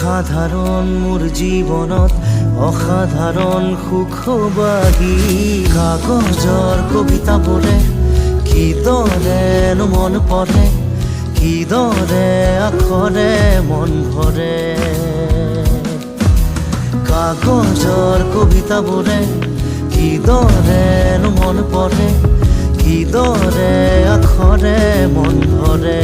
সাধাৰণ মোৰ জীৱনত অসাধাৰণ সুখবাহী কাগজৰ কবিতাবোৰে কিদৰেনো মন পঢ়ে, কিদৰে আখৰে মন ভৰে। কাগজৰ কবিতাবোৰে কিদৰেনো মন পঢ়ে, কিদৰে আখৰে মন ভৰে।